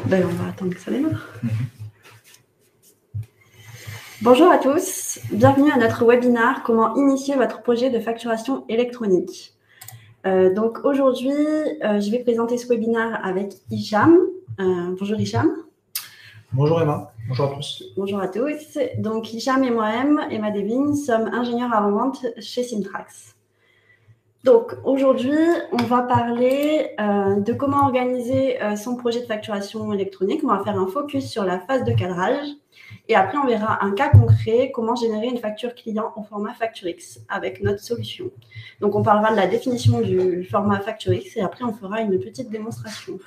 Ben, on va attendre que ça démarre. Bonjour à tous, bienvenue à notre webinaire « Comment initier votre projet de facturation électronique ». Donc aujourd'hui, je vais présenter ce webinaire avec Hicham. Bonjour Hicham. Bonjour Emma, bonjour à tous. Bonjour à tous. Donc Hicham et moi-même, Emma Devine, sommes ingénieurs avant-vente chez Simtrax. Donc aujourd'hui, on va parler de comment organiser son projet de facturation électronique. On va faire un focus sur la phase de cadrage. Et après, on verra un cas concret, comment générer une facture client au format FactureX avec notre solution. Donc, on parlera de la définition du format FactureX et après, on fera une petite démonstration.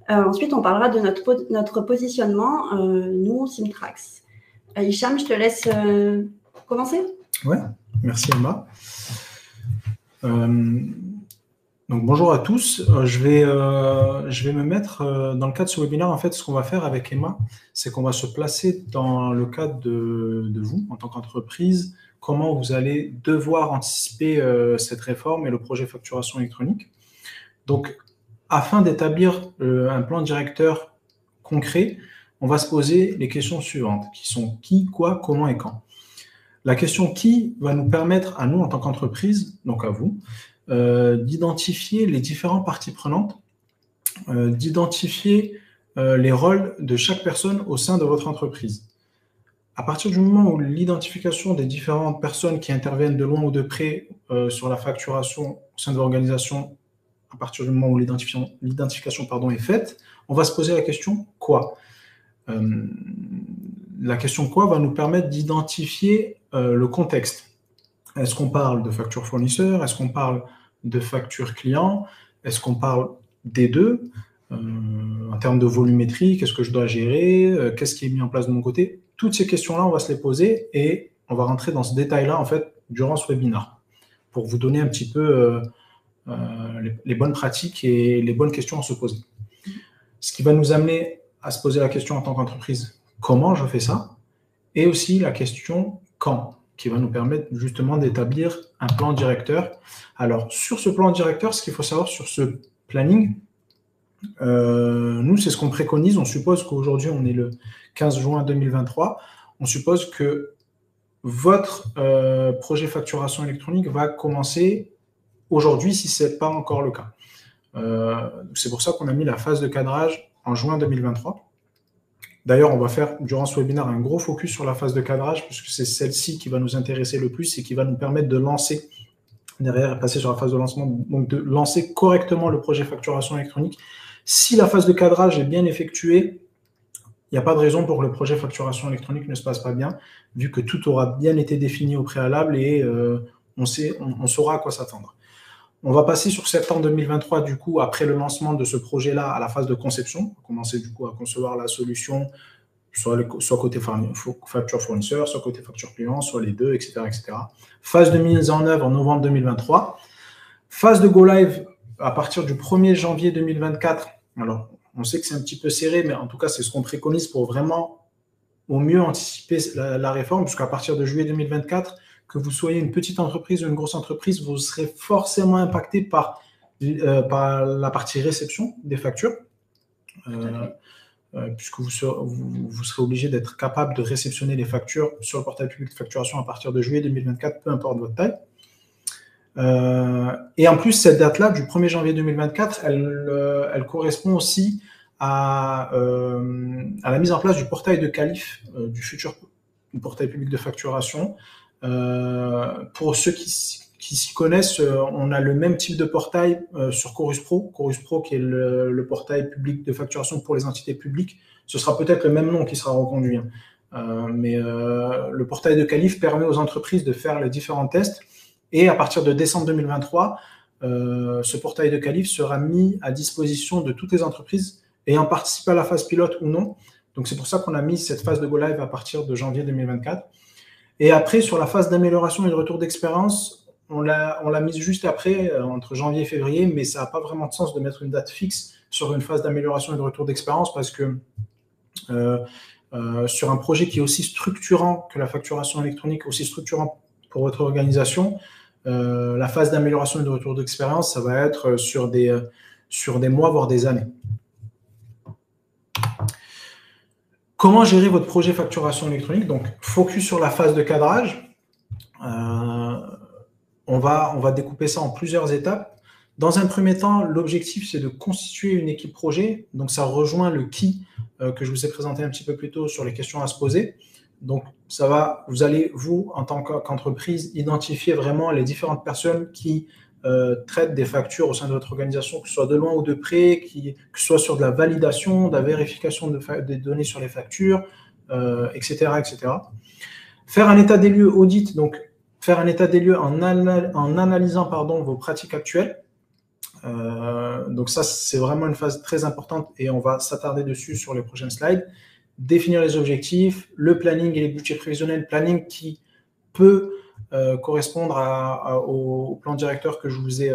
Ensuite, on parlera de notre positionnement, nous, Simtrax. Hicham, je te laisse commencer. Ouais, merci Emma. Donc bonjour à tous. Je vais me mettre dans le cadre de ce webinaire. En fait, ce qu'on va faire avec Emma, c'est qu'on va se placer dans le cadre de vous en tant qu'entreprise, comment vous allez devoir anticiper cette réforme et le projet facturation électronique. Donc, afin d'établir un plan directeur concret, on va se poser les questions suivantes, qui sont qui, quoi, comment et quand. La question qui va nous permettre à nous, en tant qu'entreprise, donc à vous, d'identifier les différentes parties prenantes, d'identifier les rôles de chaque personne au sein de votre entreprise. À partir du moment où l'identification des différentes personnes qui interviennent de loin ou de près sur la facturation au sein de l'organisation, à partir du moment où l'identification est faite, on va se poser la question quoi. La question quoi va nous permettre d'identifier le contexte. Est-ce qu'on parle de facture fournisseur? Est-ce qu'on parle de facture client? Est-ce qu'on parle des deux? En termes de volumétrie, qu'est-ce que je dois gérer? Qu'est-ce qui est mis en place de mon côté? Toutes ces questions-là, on va se les poser et on va rentrer dans ce détail-là en fait durant ce webinaire pour vous donner un petit peu les bonnes pratiques et les bonnes questions à se poser. Ce qui va nous amener à se poser la question en tant qu'entreprise, comment je fais ça? Et aussi la question quand, qui va nous permettre justement d'établir un plan directeur. Alors, sur ce plan directeur, ce qu'il faut savoir sur ce planning, nous, c'est ce qu'on préconise. On suppose qu'aujourd'hui, on est le 15 juin 2023. On suppose que votre projet facturation électronique va commencer aujourd'hui, si ce n'est pas encore le cas. C'est pour ça qu'on a mis la phase de cadrage en juin 2023. D'ailleurs, on va faire durant ce webinaire un gros focus sur la phase de cadrage, puisque c'est celle-ci qui va nous intéresser le plus et qui va nous permettre de lancer, derrière, passer sur la phase de lancement, donc de lancer correctement le projet facturation électronique. Si la phase de cadrage est bien effectuée, il n'y a pas de raison pour que le projet facturation électronique ne se passe pas bien, vu que tout aura bien été défini au préalable et on saura à quoi s'attendre. On va passer sur septembre 2023, du coup, après le lancement de ce projet-là, à la phase de conception. On va commencer du coup à concevoir la solution, soit côté facture fournisseur, soit côté facture client, soit les deux, etc., etc. Phase de mise en œuvre en novembre 2023. Phase de Go Live à partir du 1er janvier 2024. Alors, on sait que c'est un petit peu serré, mais en tout cas, c'est ce qu'on préconise pour vraiment au mieux anticiper la réforme, puisqu'à partir de juillet 2024, que vous soyez une petite entreprise ou une grosse entreprise, vous serez forcément impacté par la partie réception des factures, puisque vous serez obligé d'être capable de réceptionner les factures sur le portail public de facturation à partir de juillet 2024, peu importe votre taille. Et en plus, cette date-là, du 1er janvier 2024, elle correspond aussi à la mise en place du portail de qualif, du futur portail public de facturation. Pour ceux qui s'y connaissent, on a le même type de portail sur Chorus Pro qui est le portail public de facturation pour les entités publiques. Ce sera peut-être le même nom qui sera reconduit, mais le portail de qualif permet aux entreprises de faire les différents tests et à partir de décembre 2023, ce portail de qualif sera mis à disposition de toutes les entreprises ayant participé à la phase pilote ou non. Donc c'est pour ça qu'on a mis cette phase de Go Live à partir de janvier 2024. Et après, sur la phase d'amélioration et de retour d'expérience, on l'a mise juste après, entre janvier et février, mais ça n'a pas vraiment de sens de mettre une date fixe sur une phase d'amélioration et de retour d'expérience parce que sur un projet qui est aussi structurant que la facturation électronique, aussi structurant pour votre organisation, la phase d'amélioration et de retour d'expérience, ça va être sur des mois, voire des années. Comment gérer votre projet facturation électronique? Donc, focus sur la phase de cadrage. On va découper ça en plusieurs étapes. Dans un premier temps, l'objectif, c'est de constituer une équipe projet. Donc, ça rejoint le qui que je vous ai présenté un petit peu plus tôt sur les questions à se poser. Donc, vous allez, vous, en tant qu'entreprise, identifier vraiment les différentes personnes qui traitent des factures au sein de votre organisation, que ce soit de loin ou de près, que ce soit sur de la validation, de la vérification des données sur les factures, etc., etc. Faire un état des lieux audit, donc faire un état des lieux en analysant vos pratiques actuelles. Donc ça, c'est vraiment une phase très importante et on va s'attarder dessus sur les prochaines slides. Définir les objectifs, le planning et les budgets prévisionnels, planning qui peut correspondre au plan directeur que je vous ai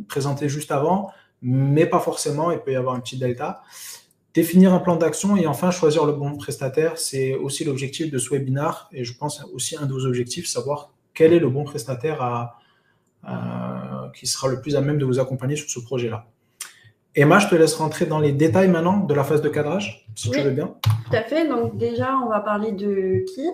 présenté juste avant, mais pas forcément, il peut y avoir un petit delta. Définir un plan d'action et enfin choisir le bon prestataire, c'est aussi l'objectif de ce webinaire et je pense aussi un de vos objectifs, savoir quel est le bon prestataire qui sera le plus à même de vous accompagner sur ce projet-là. Emma, je te laisse rentrer dans les détails maintenant de la phase de cadrage, si tu veux bien. Tout à fait. Donc déjà, on va parler de qui.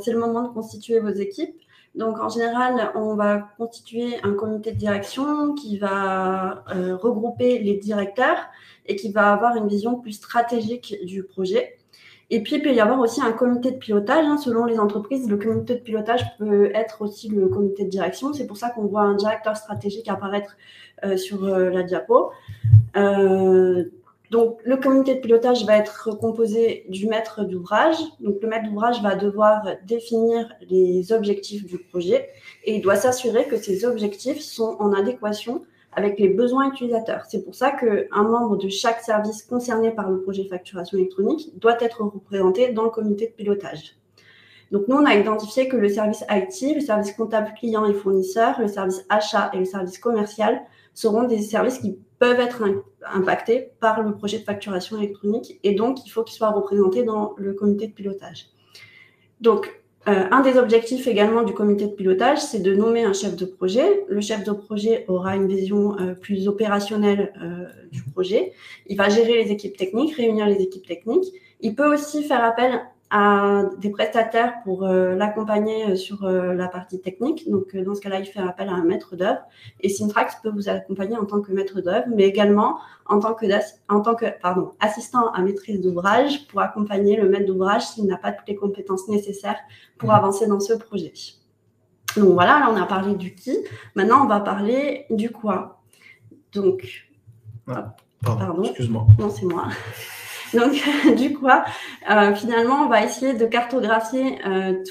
C'est le moment de constituer vos équipes. Donc en général, on va constituer un comité de direction qui va regrouper les directeurs et qui va avoir une vision plus stratégique du projet. Et puis, il peut y avoir aussi un comité de pilotage. Selon les entreprises, le comité de pilotage peut être aussi le comité de direction. C'est pour ça qu'on voit un directeur stratégique apparaître sur la diapo. Donc, le comité de pilotage va être composé du maître d'ouvrage. Donc, le maître d'ouvrage va devoir définir les objectifs du projet et il doit s'assurer que ces objectifs sont en adéquation avec les besoins utilisateurs. C'est pour ça qu'un membre de chaque service concerné par le projet facturation électronique doit être représenté dans le comité de pilotage. Donc, nous, on a identifié que le service IT, le service comptable client et fournisseur, le service achat et le service commercial seront des services qui peuvent être impactés par le projet de facturation électronique et donc, il faut qu'ils soient représentés dans le comité de pilotage. Donc, un des objectifs également du comité de pilotage, c'est de nommer un chef de projet. Le chef de projet aura une vision plus opérationnelle du projet. Il va gérer les équipes techniques, réunir les équipes techniques. Il peut aussi faire appel à des prestataires pour l'accompagner sur la partie technique. Donc, dans ce cas-là, il fait appel à un maître d'œuvre. Et Syntrax peut vous accompagner en tant que maître d'œuvre, mais également en tant que assistant à maîtrise d'ouvrage pour accompagner le maître d'ouvrage s'il n'a pas toutes les compétences nécessaires pour avancer dans ce projet. Donc, voilà, là, on a parlé du qui. Maintenant, on va parler du quoi. Donc, pardon. Excuse-moi. Non, c'est moi. Donc, du coup, finalement, on va essayer de cartographier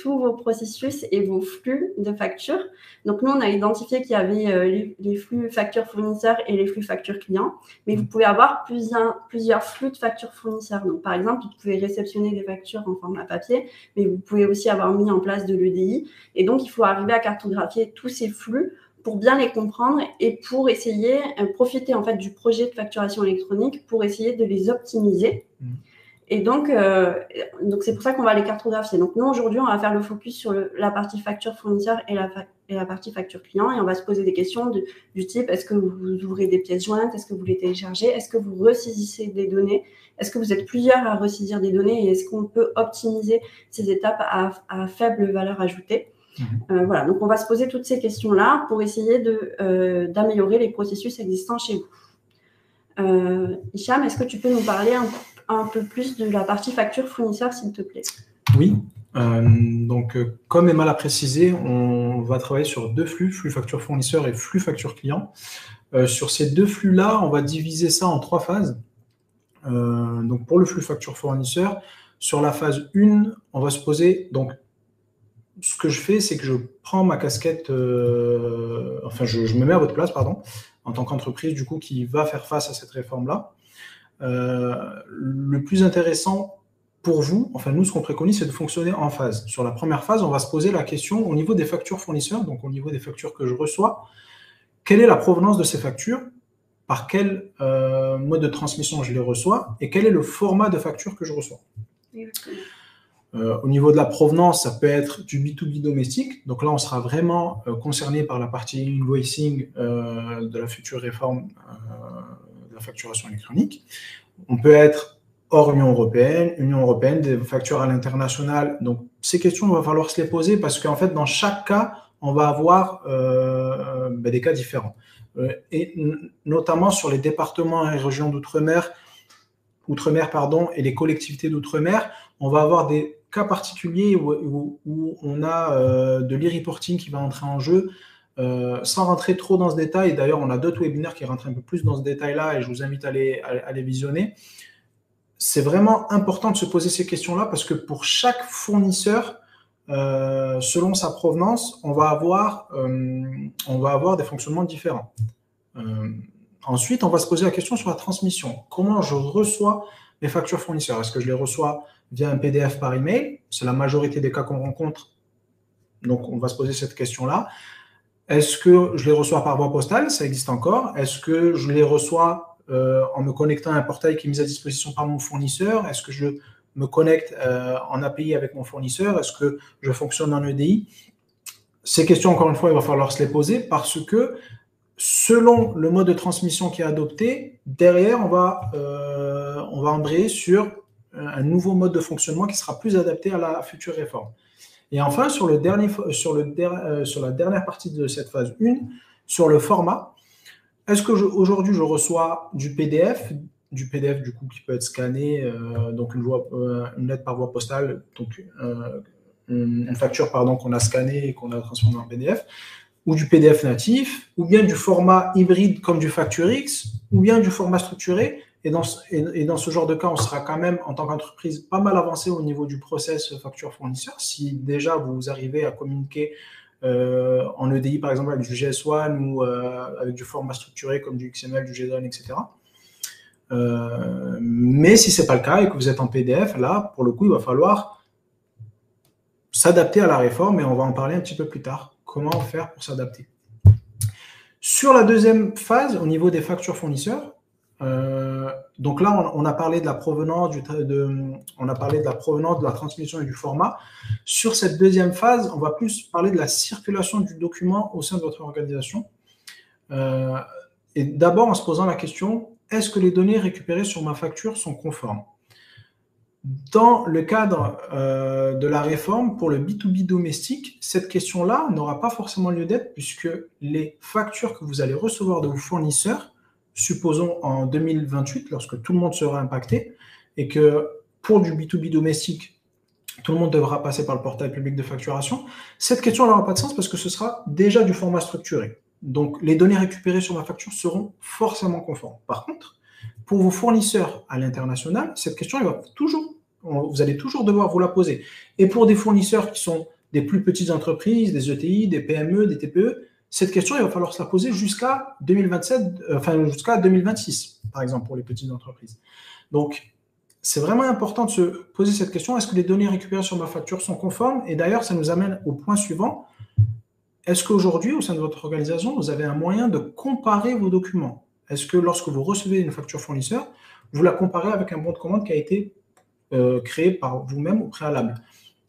tous vos processus et vos flux de factures. Donc, nous, on a identifié qu'il y avait les flux factures fournisseurs et les flux factures clients, mais vous pouvez avoir plusieurs flux de factures fournisseurs. Donc, par exemple, vous pouvez réceptionner des factures en format papier, mais vous pouvez aussi avoir mis en place de l'EDI. Et donc, il faut arriver à cartographier tous ces flux pour bien les comprendre et pour essayer profiter en fait du projet de facturation électronique pour essayer de les optimiser. Et donc c'est pour ça qu'on va les cartographier. Donc nous aujourd'hui on va faire le focus sur la partie facture fournisseur et la partie facture client et on va se poser des questions du type est-ce que vous ouvrez des pièces jointes, est-ce que vous les téléchargez, est-ce que vous ressaisissez des données, est-ce que vous êtes plusieurs à ressaisir des données et est-ce qu'on peut optimiser ces étapes à faible valeur ajoutée. Voilà, donc on va se poser toutes ces questions-là pour essayer d'améliorer les processus existants chez vous. Hicham, est-ce que tu peux nous parler un peu plus de la partie facture fournisseur, s'il te plaît? Oui, donc comme Emma l'a précisé, on va travailler sur deux flux facture fournisseur et flux facture client. Sur ces deux flux-là, on va diviser ça en trois phases. Donc pour le flux facture fournisseur, sur la phase 1, on va se poser donc ce que je fais, c'est que je prends ma casquette, je me mets à votre place, en tant qu'entreprise, du coup, qui va faire face à cette réforme-là. Le plus intéressant pour vous, nous, ce qu'on préconise, c'est de fonctionner en phase. Sur la première phase, on va se poser la question au niveau des factures fournisseurs, donc au niveau des factures que je reçois, quelle est la provenance de ces factures, par quel mode de transmission je les reçois, et quel est le format de facture que je reçois. Au niveau de la provenance, ça peut être du B2B domestique. Donc là, on sera vraiment concerné par la partie invoicing de la future réforme de la facturation électronique. On peut être hors Union européenne, des factures à l'international. Donc, ces questions, il va falloir se les poser parce qu'en fait, dans chaque cas, on va avoir des cas différents. Et notamment sur les départements et régions d'outre-mer, et les collectivités d'outre-mer, on va avoir des cas particuliers où on a de l'e-reporting qui va entrer en jeu. Sans rentrer trop dans ce détail, d'ailleurs, on a d'autres webinaires qui rentrent un peu plus dans ce détail-là et je vous invite à les visionner. C'est vraiment important de se poser ces questions-là parce que pour chaque fournisseur, selon sa provenance, on va avoir des fonctionnements différents. Ensuite, on va se poser la question sur la transmission. Comment je reçois mes factures fournisseurs? Est-ce que je les reçois via un PDF par email? C'est la majorité des cas qu'on rencontre. Donc, on va se poser cette question-là. Est-ce que je les reçois par voie postale? Ça existe encore. Est-ce que je les reçois en me connectant à un portail qui est mis à disposition par mon fournisseur? Est-ce que je me connecte en API avec mon fournisseur? Est-ce que je fonctionne en EDI? Ces questions, encore une fois, il va falloir se les poser parce que selon le mode de transmission qui est adopté, derrière, on va embrayer sur un nouveau mode de fonctionnement qui sera plus adapté à la future réforme. Et enfin, sur la dernière partie de cette phase 1, sur le format, est-ce qu'aujourd'hui, je reçois du PDF du coup qui peut être scanné, donc une lettre par voie postale, donc une facture qu'on a scannée et qu'on a transformée en PDF, ou du PDF natif, ou bien du format hybride comme du FactureX, ou bien du format structuré. Et dans ce genre de cas, on sera quand même, en tant qu'entreprise, pas mal avancé au niveau du process facture fournisseur. Si déjà vous arrivez à communiquer en EDI, par exemple, avec du GS1 ou avec du format structuré comme du XML, du JSON, etc. Mais si ce n'est pas le cas et que vous êtes en PDF, là, pour le coup, il va falloir s'adapter à la réforme et on va en parler un petit peu plus tard. Comment faire pour s'adapter? Sur la deuxième phase, au niveau des factures fournisseurs, donc là, on a parlé de la provenance, de la transmission et du format. Sur cette deuxième phase, on va plus parler de la circulation du document au sein de votre organisation. Et d'abord, en se posant la question, est-ce que les données récupérées sur ma facture sont conformes? Dans le cadre de la réforme, pour le B2B domestique, cette question-là n'aura pas forcément lieu d'être puisque les factures que vous allez recevoir de vos fournisseurs, supposons en 2028, lorsque tout le monde sera impacté, et que pour du B2B domestique, tout le monde devra passer par le portail public de facturation, cette question n'aura pas de sens parce que ce sera déjà du format structuré. Donc, les données récupérées sur ma facture seront forcément conformes. Par contre, pour vos fournisseurs à l'international, cette question, vous allez toujours devoir vous la poser. Et pour des fournisseurs qui sont des plus petites entreprises, des ETI, des PME, des TPE, cette question, il va falloir se la poser jusqu'à 2026, par exemple, pour les petites entreprises. Donc, c'est vraiment important de se poser cette question. Est-ce que les données récupérées sur ma facture sont conformes? Et d'ailleurs, ça nous amène au point suivant. Est-ce qu'aujourd'hui, au sein de votre organisation, vous avez un moyen de comparer vos documents? Est-ce que lorsque vous recevez une facture fournisseur, vous la comparez avec un bon de commande qui a été créé par vous-même au préalable?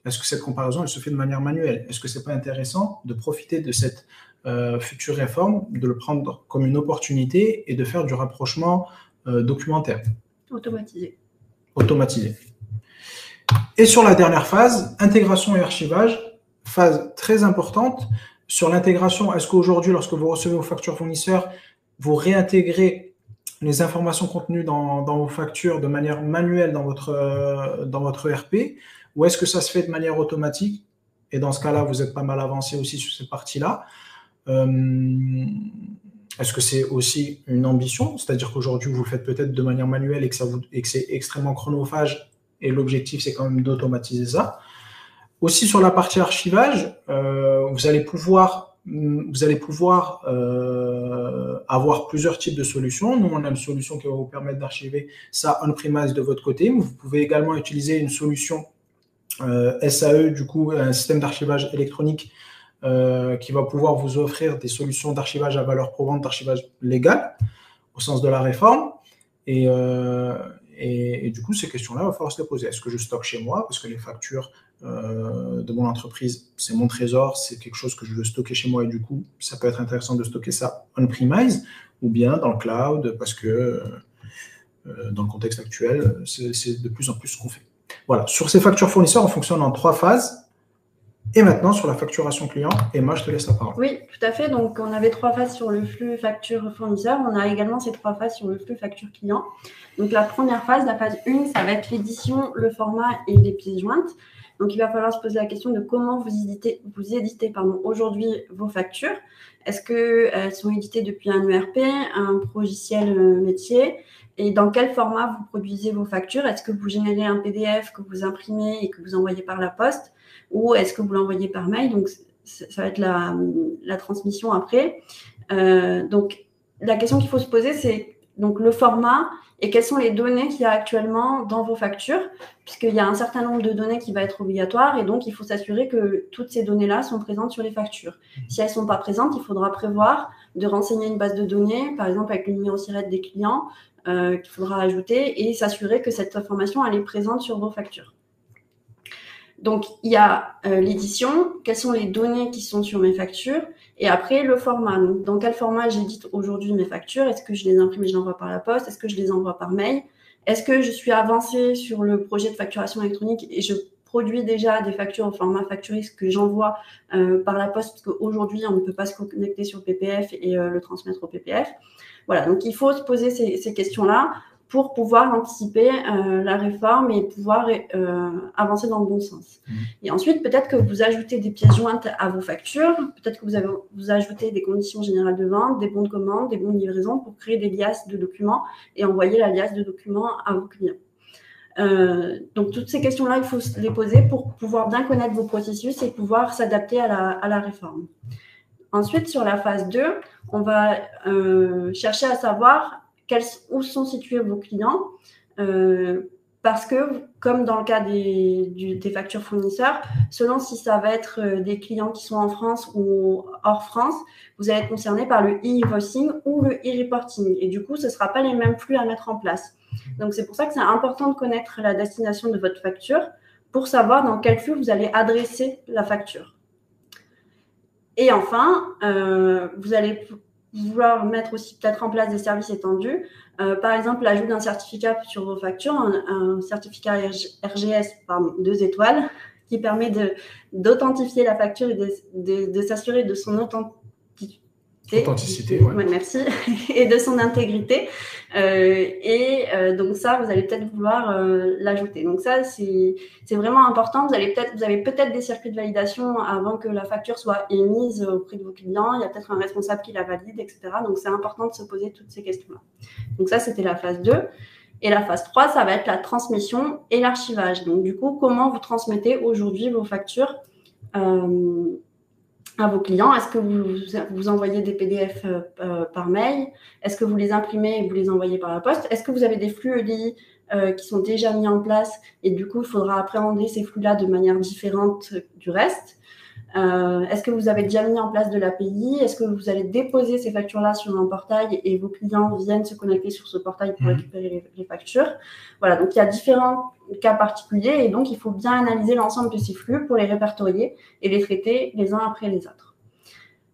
Est-ce que cette comparaison, elle se fait de manière manuelle? Est-ce que ce n'est pas intéressant de profiter de cette future réforme, de le prendre comme une opportunité et de faire du rapprochement documentaire? Automatisé. Et sur la dernière phase, intégration et archivage, phase très importante. Sur l'intégration, est-ce qu'aujourd'hui, lorsque vous recevez vos factures fournisseurs, vous réintégrez les informations contenues dans vos factures de manière manuelle dans votre ERP, ou est-ce que ça se fait de manière automatique? Et dans ce cas-là, vous êtes pas mal avancé aussi sur cette partie-là. Est-ce que c'est aussi une ambition? C'est-à-dire qu'aujourd'hui, vous le faites peut-être de manière manuelle et que c'est extrêmement chronophage et l'objectif, c'est quand même d'automatiser ça. Aussi, sur la partie archivage, vous allez pouvoir avoir plusieurs types de solutions. Nous, on a une solution qui va vous permettre d'archiver ça on-premise de votre côté. Vous pouvez également utiliser une solution SAE, du coup, un système d'archivage électronique qui va pouvoir vous offrir des solutions d'archivage à valeur probante, d'archivage légal, au sens de la réforme. Et du coup, ces questions-là, il va falloir se les poser. Est-ce que je stocke chez moi? Parce que les factures de mon entreprise, c'est mon trésor, c'est quelque chose que je veux stocker chez moi et du coup, ça peut être intéressant de stocker ça on-premise ou bien dans le cloud parce que Dans le contexte actuel, c'est de plus en plus ce qu'on fait. Voilà, sur ces factures fournisseurs, on fonctionne en 3 phases. Et maintenant, sur la facturation client, Emma, je te laisse la parole. Oui, tout à fait. Donc, on avait 3 phases sur le flux facture fournisseur. On a également ces 3 phases sur le flux facture client. Donc, la première phase, la phase 1, ça va être l'édition, le format et les pièces jointes. Donc, il va falloir se poser la question de comment vous éditez aujourd'hui vos factures. Est-ce qu'elles sont éditées depuis un ERP, un logiciel métier? Et dans quel format vous produisez vos factures? Est-ce que vous générez un PDF que vous imprimez et que vous envoyez par la poste? Ou est-ce que vous l'envoyez par mail? Donc, ça va être la transmission après. Donc, la question qu'il faut se poser, c'est donc le format et quelles sont les données qu'il y a actuellement dans vos factures, puisqu'il y a un certain nombre de données qui va être obligatoire et donc il faut s'assurer que toutes ces données-là sont présentes sur les factures. Si elles ne sont pas présentes, il faudra prévoir de renseigner une base de données, par exemple avec le numéro SIRET des clients qu'il faudra ajouter et s'assurer que cette information elle est présente sur vos factures. Donc, il y a l'édition, quelles sont les données qui sont sur mes factures, et après, le format. Donc, dans quel format j'édite aujourd'hui mes factures? Est-ce que je les imprime et je les envoie par la poste? Est-ce que je les envoie par mail? Est-ce que je suis avancée sur le projet de facturation électronique et je produis déjà des factures au format Facturix que j'envoie par la poste, parce qu'aujourd'hui, on ne peut pas se connecter sur PPF et le transmettre au PPF. Voilà, donc il faut se poser ces questions-là pour pouvoir anticiper la réforme et pouvoir avancer dans le bon sens. Et ensuite, peut-être que vous ajoutez des pièces jointes à vos factures, peut-être que vous ajoutez des conditions générales de vente, des bons de commande, des bons de livraison pour créer des liasses de documents et envoyer la liasse de documents à vos clients. Donc, toutes ces questions-là, il faut les poser pour pouvoir bien connaître vos processus et pouvoir s'adapter à la réforme. Ensuite, sur la phase 2, on va chercher à savoir où sont situés vos clients, parce que, comme dans le cas des factures fournisseurs, selon si ça va être des clients qui sont en France ou hors France, vous allez être concerné par le e-invoicing ou le e-reporting. Et du coup, ce ne sera pas les mêmes flux à mettre en place. Donc, c'est pour ça que c'est important de connaître la destination de votre facture pour savoir dans quel flux vous allez adresser la facture. Et enfin, vous allez vouloir mettre aussi peut-être en place des services étendus. Par exemple, l'ajout d'un certificat sur vos factures, un certificat RGS 2 étoiles, qui permet d'authentifier la facture et de s'assurer de son authenticité, ouais. Merci, et de son intégrité. Donc ça, vous allez peut-être vouloir l'ajouter. Donc ça, c'est vraiment important. Vous avez peut-être des circuits de validation avant que la facture soit émise auprès de vos clients. Il y a peut-être un responsable qui la valide, etc. Donc c'est important de se poser toutes ces questions-là. Donc ça, c'était la phase 2. Et la phase 3, ça va être la transmission et l'archivage. Donc du coup, comment vous transmettez aujourd'hui vos factures à vos clients? Est-ce que vous envoyez des PDF par mail? Est-ce que vous les imprimez et vous les envoyez par la poste? Est-ce que vous avez des flux EDI qui sont déjà mis en place et du coup, il faudra appréhender ces flux-là de manière différente du reste? Est-ce que vous avez déjà mis en place de l'API? Est-ce que vous allez déposer ces factures-là sur un portail et vos clients viennent se connecter sur ce portail pour récupérer les factures? Voilà, donc il y a différents cas particuliers et donc il faut bien analyser l'ensemble de ces flux pour les répertorier et les traiter les uns après les autres.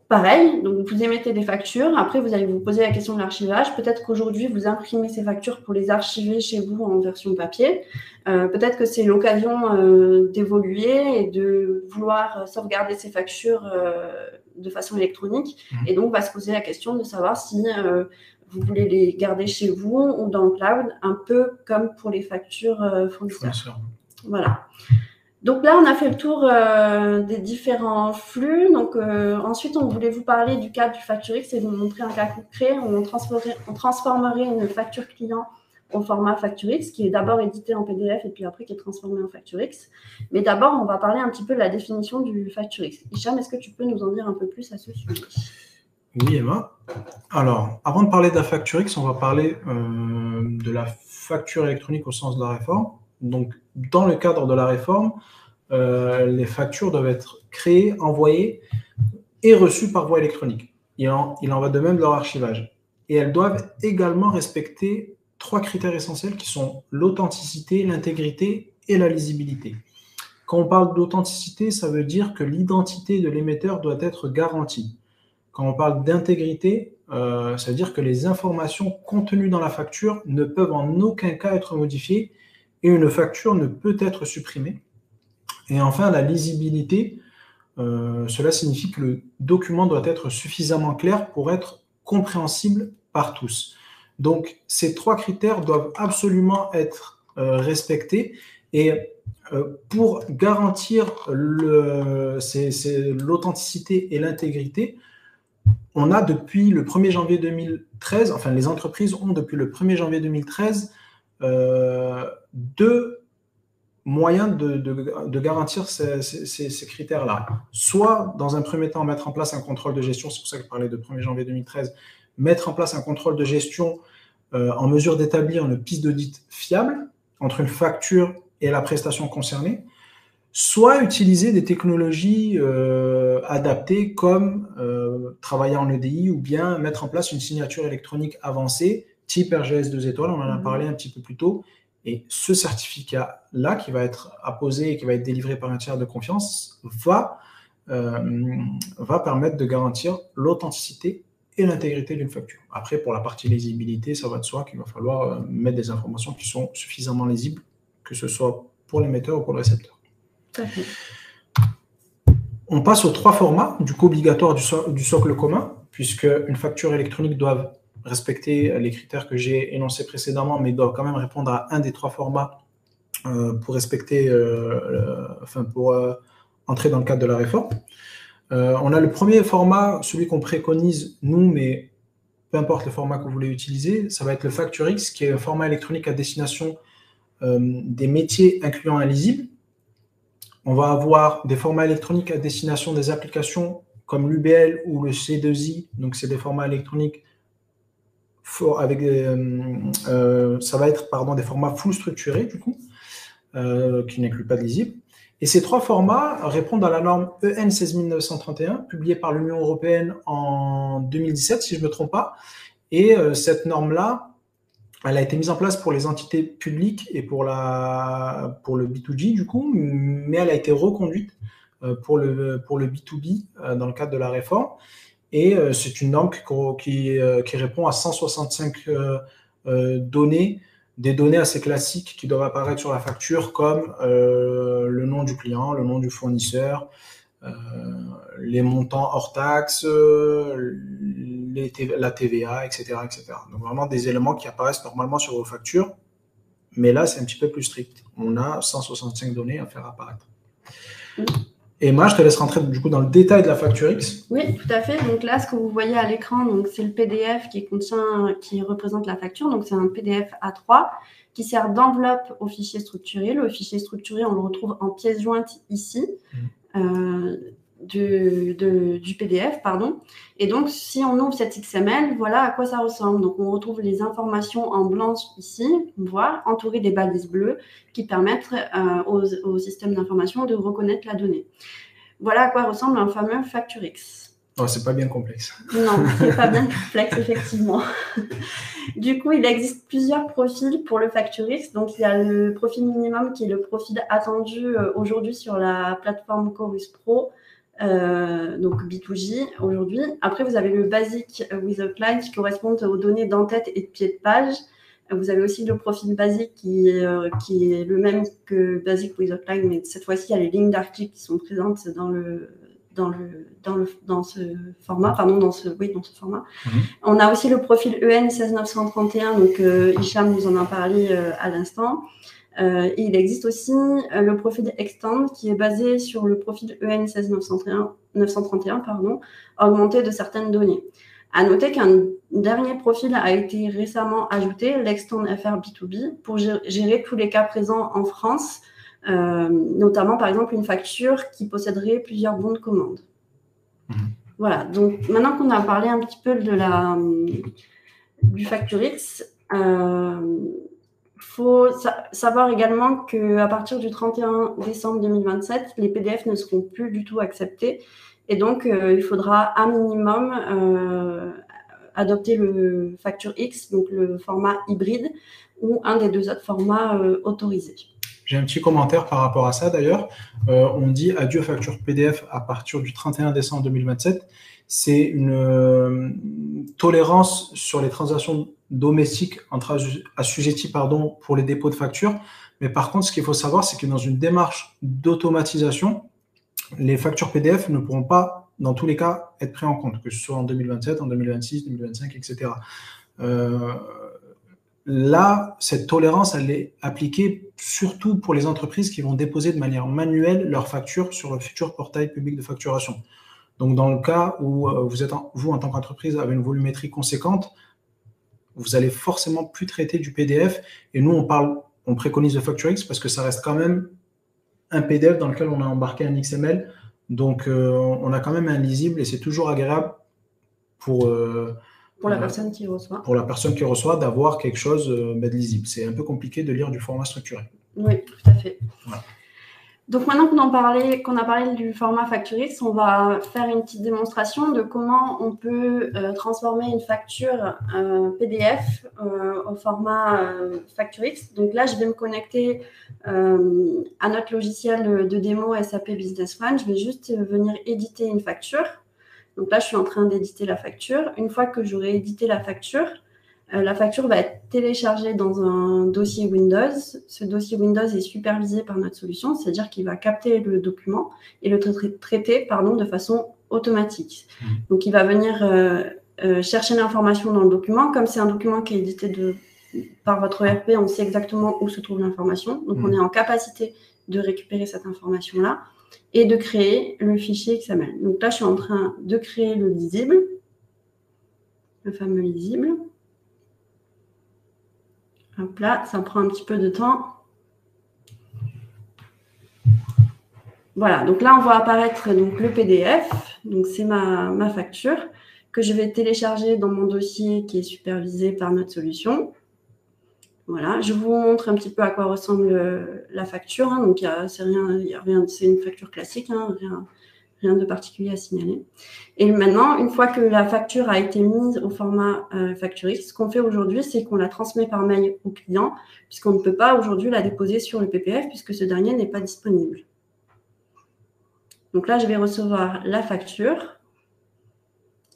Pareil, donc vous émettez des factures, après vous allez vous poser la question de l'archivage. Peut-être qu'aujourd'hui vous imprimez ces factures pour les archiver chez vous en version papier. Peut-être que c'est l'occasion d'évoluer et de vouloir sauvegarder ces factures de façon électronique. Et donc va se poser la question de savoir si vous voulez les garder chez vous ou dans le cloud, un peu comme pour les factures fournisseurs. Voilà. Donc là, on a fait le tour des différents flux. Donc ensuite, on voulait vous parler du cas du Facturix et vous montrer un cas concret où on transformerait une facture client au format Facturix, qui est d'abord édité en PDF et puis après qui est transformé en Facturix. Mais d'abord, on va parler un petit peu de la définition du Facturix. Hicham, est-ce que tu peux nous en dire un peu plus à ce sujet? Oui, Emma. Alors, avant de parler de la Facturix, on va parler de la facture électronique au sens de la réforme. Donc, dans le cadre de la réforme, les factures doivent être créées, envoyées et reçues par voie électronique. Il en va de même de leur archivage. Et elles doivent également respecter 3 critères essentiels qui sont l'authenticité, l'intégrité et la lisibilité. Quand on parle d'authenticité, ça veut dire que l'identité de l'émetteur doit être garantie. Quand on parle d'intégrité, c'est-à-dire que les informations contenues dans la facture ne peuvent en aucun cas être modifiées et une facture ne peut être supprimée. Et enfin, la lisibilité, cela signifie que le document doit être suffisamment clair pour être compréhensible par tous. Donc, ces 3 critères doivent absolument être respectés et pour garantir l'authenticité et l'intégrité, on a depuis le 1er janvier 2013, enfin les entreprises ont depuis le 1er janvier 2013 2 moyens de garantir ces critères-là. Soit, dans un premier temps, mettre en place un contrôle de gestion, c'est pour ça que je parlais de 1er janvier 2013, mettre en place un contrôle de gestion en mesure d'établir une piste d'audit fiable entre une facture et la prestation concernée, soit utiliser des technologies adaptées comme travailler en EDI ou bien mettre en place une signature électronique avancée type RGS 2 étoiles, on en a parlé un petit peu plus tôt, et ce certificat-là qui va être apposé et qui va être délivré par un tiers de confiance va permettre de garantir l'authenticité et l'intégrité d'une facture. Après, pour la partie lisibilité, ça va de soi qu'il va falloir mettre des informations qui sont suffisamment lisibles, que ce soit pour l'émetteur ou pour le récepteur. On passe aux 3 formats, du coup obligatoire du socle commun, puisque une facture électronique doit respecter les critères que j'ai énoncés précédemment, mais doit quand même répondre à un des 3 formats pour respecter, pour entrer dans le cadre de la réforme. On a le premier format, celui qu'on préconise nous, mais peu importe le format que vous voulez utiliser, ça va être le FactureX, qui est un format électronique à destination des métiers incluant un lisible. On va avoir des formats électroniques à destination des applications comme l'UBL ou le C2I, donc c'est des formats électroniques avec ça va être des formats full structurés du coup, qui n'incluent pas de lisible. Et ces 3 formats répondent à la norme EN 16931, publiée par l'Union européenne en 2017, si je ne me trompe pas. Et cette norme-là, elle a été mise en place pour les entités publiques et pour le B2G, du coup, mais elle a été reconduite pour le B2B dans le cadre de la réforme. Et c'est une norme qui répond à 165 données, des données assez classiques qui doivent apparaître sur la facture, comme le nom du client, le nom du fournisseur, les montants hors taxes, la TVA, etc., etc. Donc vraiment des éléments qui apparaissent normalement sur vos factures, mais là c'est un petit peu plus strict. On a 165 données à faire apparaître. Emma, je te laisse rentrer du coup dans le détail de la FactureX. Oui, tout à fait. Donc là, ce que vous voyez à l'écran, c'est le PDF qui représente la facture. Donc c'est un PDF A3 qui sert d'enveloppe au fichier structuré. Le fichier structuré, on le retrouve en pièce jointe ici. Du PDF, pardon. Et donc, si on ouvre cette XML, voilà à quoi ça ressemble. Donc, on retrouve les informations en blanc ici, on voit, entourées des balises bleues qui permettent au système d'information de reconnaître la donnée. Voilà à quoi ressemble un fameux FactureX. Oh, c'est pas bien complexe. Non, c'est pas bien complexe, effectivement. Du coup, il existe plusieurs profils pour le FactureX. Donc, il y a le profil minimum qui est le profil attendu aujourd'hui sur la plateforme Chorus Pro. Donc B2G aujourd'hui. Après, vous avez le Basic with Outline qui correspond aux données d'en-tête et de pied de page. Vous avez aussi le profil basique qui est le même que Basic with Outline, mais cette fois-ci, il y a les lignes d'articles qui sont présentes dans ce format, format. On a aussi le profil EN 16931, donc Hicham nous en a parlé à l'instant. Et il existe aussi le profil Extend qui est basé sur le profil EN 16931, augmenté de certaines données. À noter qu'un dernier profil a été récemment ajouté, l'Extend FR B2B, pour gérer tous les cas présents en France, notamment par exemple une facture qui posséderait plusieurs bons de commande. Voilà, donc maintenant qu'on a parlé un petit peu du FactureX, faut savoir également qu'à partir du 31 décembre 2027, les PDF ne seront plus du tout acceptés. Et donc, il faudra à minimum adopter le FactureX, donc le format hybride, ou un des 2 autres formats autorisés. J'ai un petit commentaire par rapport à ça d'ailleurs. On dit adieu facture PDF à partir du 31 décembre 2027. c'est une tolérance sur les transactions domestiques assujetties pour les dépôts de factures. Mais par contre, ce qu'il faut savoir, c'est que dans une démarche d'automatisation, les factures PDF ne pourront pas, dans tous les cas, être prises en compte, que ce soit en 2027, en 2026, 2025, etc. Là, cette tolérance, elle est appliquée surtout pour les entreprises qui vont déposer de manière manuelle leurs factures sur le futur portail public de facturation. Donc, dans le cas où vous, en tant qu'entreprise, avez une volumétrie conséquente, vous allez forcément plus traiter du PDF. Et nous, on préconise le FactureX parce que ça reste quand même un PDF dans lequel on a embarqué un XML. Donc, on a quand même un lisible et c'est toujours agréable pour la personne qui reçoit. Pour la personne qui reçoit, d'avoir quelque chose de lisible. C'est un peu compliqué de lire du format structuré. Oui, tout à fait. Voilà. Donc maintenant qu'on a parlé du format FactureX, on va faire une petite démonstration de comment on peut transformer une facture PDF au format FactureX. Donc là, je vais me connecter à notre logiciel de démo SAP Business One. Je vais juste venir éditer une facture. Donc là, je suis en train d'éditer la facture. Une fois que j'aurai édité la facture va être téléchargée dans un dossier Windows. Ce dossier Windows est supervisé par notre solution, c'est-à-dire qu'il va capter le document et le traiter de façon automatique. Donc, il va venir chercher l'information dans le document. Comme c'est un document qui est édité par votre ERP, on sait exactement où se trouve l'information. Donc, on est en capacité de récupérer cette information-là et de créer le fichier XML. Donc là, je suis en train de créer le lisible, le fameux lisible. Hop là, ça prend un petit peu de temps. Voilà, donc là, on voit apparaître le PDF. Donc, c'est ma facture que je vais télécharger dans mon dossier qui est supervisé par notre solution. Voilà, je vous montre un petit peu à quoi ressemble la facture. Donc, c'est une facture classique, rien de particulier à signaler. Et maintenant, une fois que la facture a été mise au format FactureX, ce qu'on fait aujourd'hui, c'est qu'on la transmet par mail au client, puisqu'on ne peut pas aujourd'hui la déposer sur le PPF, puisque ce dernier n'est pas disponible. Donc là, je vais recevoir la facture.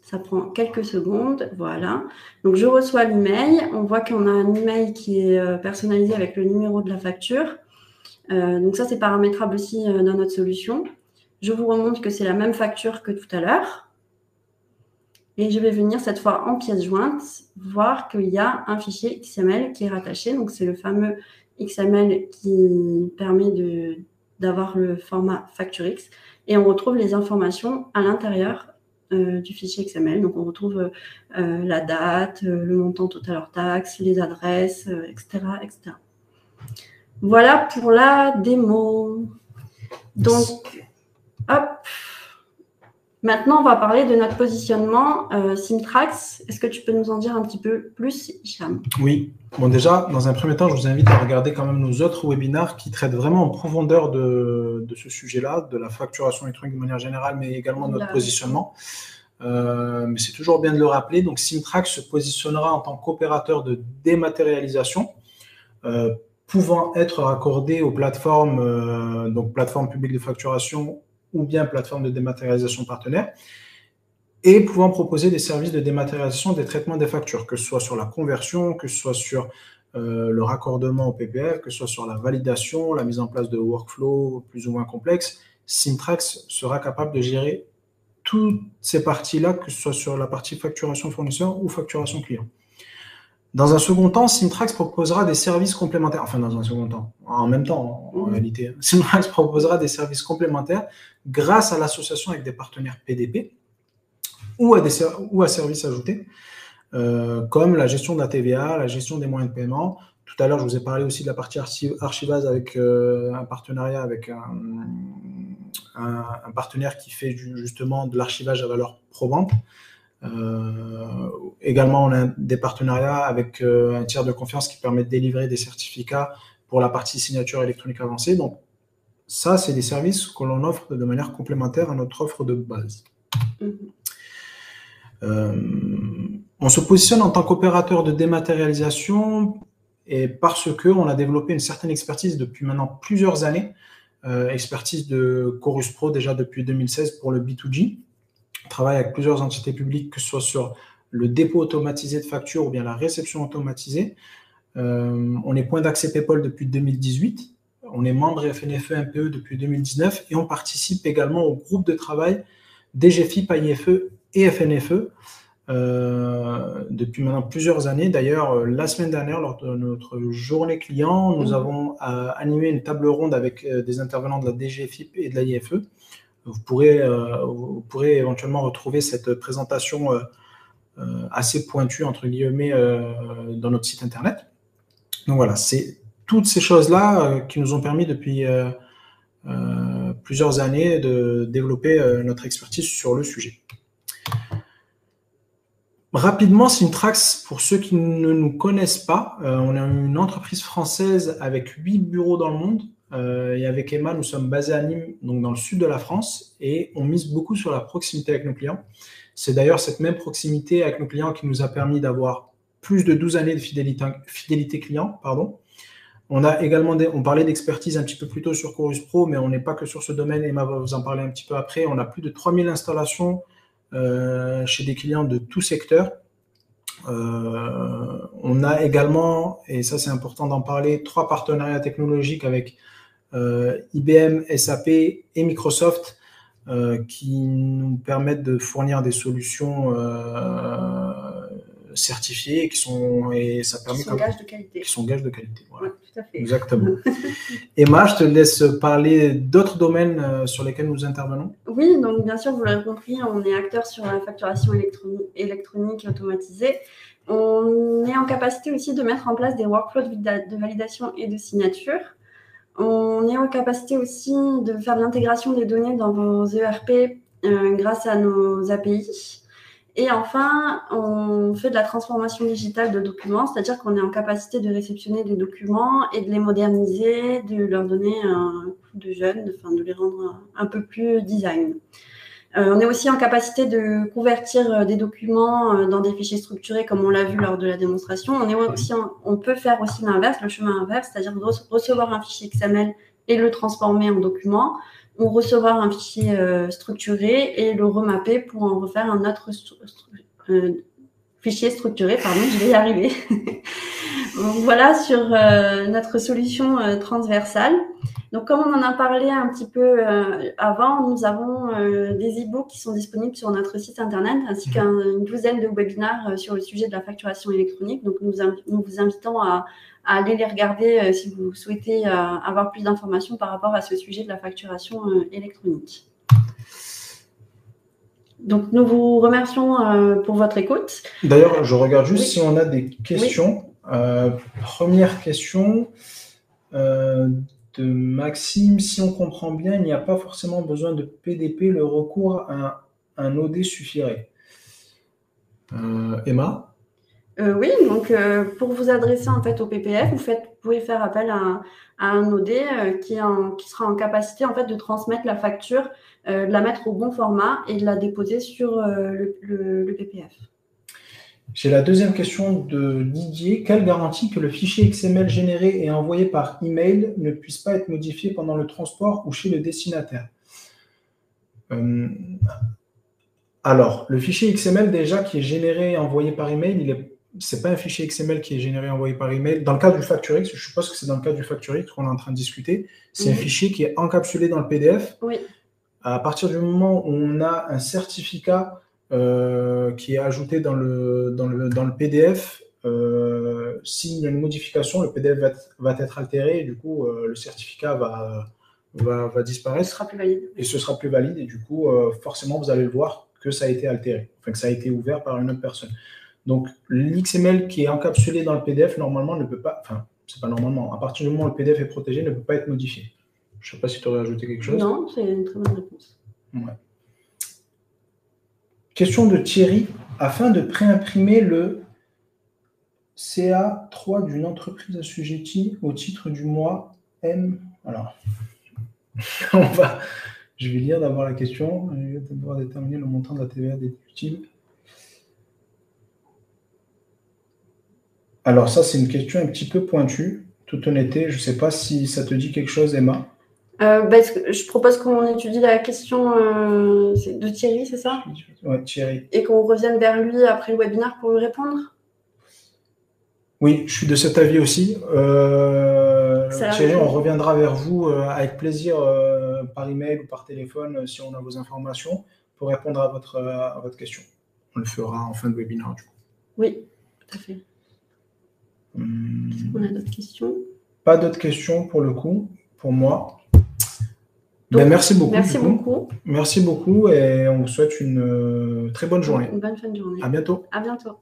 Ça prend quelques secondes, voilà. Donc, je reçois l'email. On voit qu'on a un email qui est personnalisé avec le numéro de la facture. Donc, ça, c'est paramétrable aussi dans notre solution. Je vous remontre que c'est la même facture que tout à l'heure. Et je vais venir cette fois en pièce jointe, voir qu'il y a un fichier XML qui est rattaché. Donc, c'est le fameux XML qui permet d'avoir le format FactureX. Et on retrouve les informations à l'intérieur du fichier XML. Donc, on retrouve la date, le montant total hors taxe, les adresses, etc., etc. Voilà pour la démo. Donc, hop. Maintenant, on va parler de notre positionnement Simtrax. Est-ce que tu peux nous en dire un petit peu plus, Hicham? Oui. Bon, déjà, dans un premier temps, je vous invite à regarder quand même nos autres webinaires qui traitent vraiment en profondeur de ce sujet-là, de la facturation électronique de manière générale, mais également de notre positionnement. Mais c'est toujours bien de le rappeler. Donc, Simtrax se positionnera en tant qu'opérateur de dématérialisation, pouvant être raccordé aux plateformes, donc plateformes publiques de facturation ou bien plateformes de dématérialisation partenaires, et pouvant proposer des services de dématérialisation des traitements des factures, que ce soit sur la conversion, que ce soit sur le raccordement au PPF, que ce soit sur la validation, la mise en place de workflows plus ou moins complexes. Simtrax sera capable de gérer toutes ces parties-là, que ce soit sur la partie facturation fournisseur ou facturation client. Dans un second temps, Simtrax proposera des services complémentaires. Enfin, dans un second temps, en même temps, en réalité. Simtrax proposera des services complémentaires grâce à l'association avec des partenaires PDP ou à services ajoutés, comme la gestion de la TVA, la gestion des moyens de paiement. Tout à l'heure, je vous ai parlé aussi de la partie archivage avec un partenariat avec un partenaire qui fait justement de l'archivage à valeur probante. Également, on a des partenariats avec un tiers de confiance qui permet de délivrer des certificats pour la partie signature électronique avancée. Donc, ça, c'est des services que l'on offre de manière complémentaire à notre offre de base. On se positionne en tant qu'opérateur de dématérialisation et parce qu'on a développé une certaine expertise depuis maintenant plusieurs années, expertise de Chorus Pro déjà depuis 2016 pour le B2G. travaille avec plusieurs entités publiques, que ce soit sur le dépôt automatisé de factures ou bien la réception automatisée. On est point d'accès PayPal depuis 2018. On est membre FNFE MPE depuis 2019 et on participe également au groupe de travail DGFiP, AIFE et FNFE depuis maintenant plusieurs années. D'ailleurs, la semaine dernière, lors de notre journée client, nous avons animé une table ronde avec des intervenants de la DGFiP et de l'AIFE. Vous pourrez éventuellement retrouver cette présentation assez pointue, entre guillemets, dans notre site internet. Donc voilà, c'est toutes ces choses-là qui nous ont permis depuis plusieurs années de développer notre expertise sur le sujet. Rapidement, Simtrax, pour ceux qui ne nous connaissent pas, on est une entreprise française avec 8 bureaux dans le monde. Et avec Emma, nous sommes basés à Nîmes, donc dans le sud de la France, et on mise beaucoup sur la proximité avec nos clients. C'est d'ailleurs cette même proximité avec nos clients qui nous a permis d'avoir plus de 12 années de fidélité client. On a également on parlait d'expertise un petit peu plus tôt sur Chorus Pro, mais on n'est pas que sur ce domaine. Emma va vous en parler un petit peu après. On a plus de 3000 installations chez des clients de tout secteur. On a également, et ça c'est important d'en parler, 3 partenariats technologiques avec IBM, SAP et Microsoft qui nous permettent de fournir des solutions certifiées qui sont gages de qualité. Qui sont gages de qualité. Voilà. Ouais, tout à fait. Exactement. Emma, je te laisse parler d'autres domaines sur lesquels nous intervenons. Oui, donc bien sûr, vous l'avez compris, on est acteur sur la facturation électronique automatisée. On est en capacité aussi de mettre en place des workflows de validation et de signature. On est en capacité aussi de faire de l'intégration des données dans vos ERP grâce à nos API. Et enfin, on fait de la transformation digitale de documents, c'est-à-dire qu'on est en capacité de réceptionner des documents et de les moderniser, de leur donner un coup de jeune, de les rendre un peu plus design. On est aussi en capacité de convertir des documents dans des fichiers structurés, comme on l'a vu lors de la démonstration. On peut faire aussi l'inverse, le chemin inverse, c'est-à-dire recevoir un fichier XML et le transformer en document, ou recevoir un fichier structuré et le remapper pour en refaire un autre fichier structuré. Pardon, je vais y arriver. Donc, voilà sur notre solution transversale. Donc, comme on en a parlé un petit peu avant, nous avons des e-books qui sont disponibles sur notre site internet, ainsi qu'une douzaine de webinaires sur le sujet de la facturation électronique. Donc, nous vous invitons à aller les regarder si vous souhaitez avoir plus d'informations par rapport à ce sujet de la facturation électronique. Donc, nous vous remercions pour votre écoute. D'ailleurs, je regarde juste si on a des questions. Oui. Première question de Maxime. Si on comprend bien, il n'y a pas forcément besoin de PDP. Le recours à un OD suffirait. Emma? Oui, donc pour vous adresser en fait au PPF, vous pouvez faire appel à un OD qui sera en capacité en fait de transmettre la facture, de la mettre au bon format et de la déposer sur le PPF. J'ai la deuxième question de Didier. Quelle garantie que le fichier XML généré et envoyé par email ne puisse pas être modifié pendant le transport ou chez le destinataire? Alors, le fichier XML déjà qui est généré et envoyé par email, ce n'est pas un fichier XML qui est généré et envoyé par email. Dans le cas du Facturix, je suppose que c'est dans le cas du Facturix qu'on est en train de discuter, c'est un fichier qui est encapsulé dans le PDF. Oui. À partir du moment où on a un certificat qui est ajouté dans le PDF, s'il y a une modification, le PDF va être altéré et du coup, le certificat va disparaître. Ce sera plus valide. Et ce sera plus valide et du coup, forcément, vous allez le voir que ça a été altéré, enfin que ça a été ouvert par une autre personne. Donc, l'XML qui est encapsulé dans le PDF, normalement, ne peut pas, enfin, c'est pas normalement, à partir du moment où le PDF est protégé, ne peut pas être modifié. Je ne sais pas si tu aurais ajouté quelque chose. Non, c'est une très bonne réponse. Ouais. Question de Thierry. Afin de préimprimer le CA3 d'une entreprise assujettie au titre du mois M. Alors, je vais lire d'abord la question. Je vais devoir déterminer le montant de la TVA déductible. Alors ça, c'est une question un petit peu pointue. Toute honnêteté, je ne sais pas si ça te dit quelque chose, Emma. Je propose qu'on étudie la question de Thierry, c'est ça? Ouais, Thierry. Et qu'on revienne vers lui après le webinaire pour lui répondre? Oui, je suis de cet avis aussi. Thierry, on reviendra vers vous avec plaisir par email ou par téléphone si on a vos informations pour répondre à votre question. On le fera en fin de webinaire, du coup. Oui, tout à fait. On a d'autres questions? Pas d'autres questions pour le coup, pour moi. Donc, merci beaucoup. Merci beaucoup. Merci beaucoup et on vous souhaite une très bonne journée. Une bonne fin de journée. À bientôt. À bientôt.